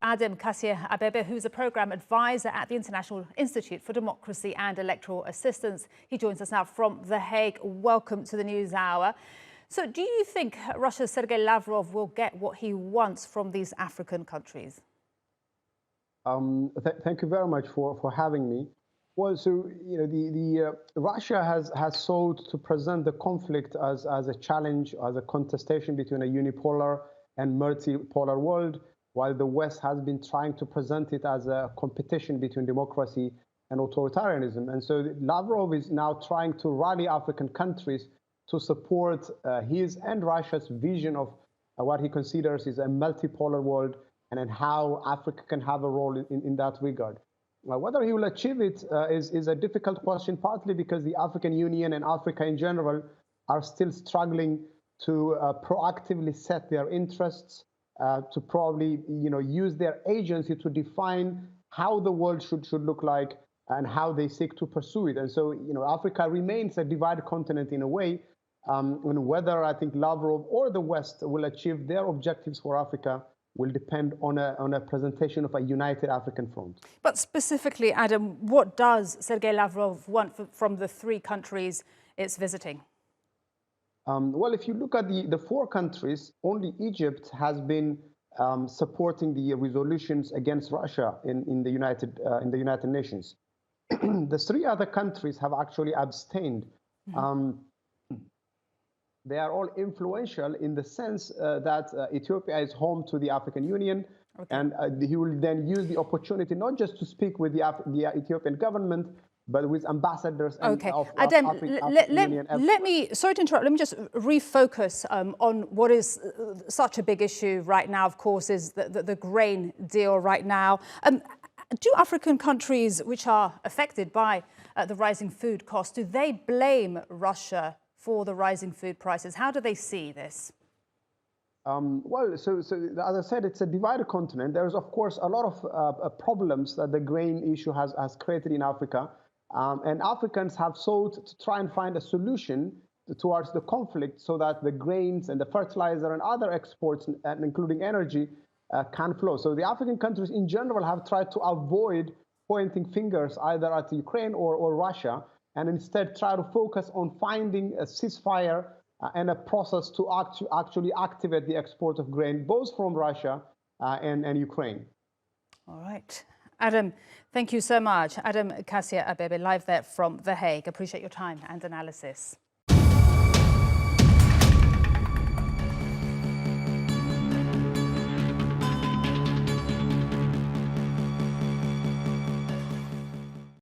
Adem Kassie Abebe, who's a programme advisor at the International Institute for Democracy and Electoral Assistance. He joins us now from The Hague. Welcome to the News Hour. So do you think Russia's Sergey Lavrov will get what he wants from these African countries? Thank you very much for having me. Well, so Russia has sought to present the conflict as a challenge, as a contestation between a unipolar and multipolar world, while the West has been trying to present it as a competition between democracy and authoritarianism. And so Lavrov is now trying to rally African countries to support his and Russia's vision of what he considers is a multipolar world, and how Africa can have a role in that regard. Whether he will achieve it is a difficult question, partly because the African Union and Africa in general are still struggling to proactively set their interests, to probably use their agency to define how the world should look like and how they seek to pursue it. And so Africa remains a divided continent in a way, and whether I think Lavrov or the West will achieve their objectives for Africa will depend on a presentation of a united African front. But specifically, Adem, what does Sergey Lavrov want from the three countries it's visiting? Well, if you look at the four countries, only Egypt has been supporting the resolutions against Russia in the United Nations. The three other countries have actually abstained. Mm-hmm. They are all influential in the sense that Ethiopia is home to the African Union, okay. And he will then use the opportunity not just to speak with the Ethiopian government, but with ambassadors. Okay, Adem, let me, sorry to interrupt, let me just refocus on what is such a big issue right now, of course, is the grain deal right now. Do African countries which are affected by the rising food costs, do they blame Russia for the rising food prices? How do they see this? Well, so as I said, it's a divided continent. There's, of course, a lot of problems that the grain issue has created in Africa. And Africans have sought to try and find a solution towards the conflict so that the grains and the fertilizer and other exports, including energy, can flow. So the African countries in general have tried to avoid pointing fingers either at Ukraine or Russia, and instead try to focus on finding a ceasefire and a process to actually activate the export of grain, both from Russia and Ukraine. All right. Adem, thank you so much. Adem Kassie Abebe, live there from The Hague. Appreciate your time and analysis.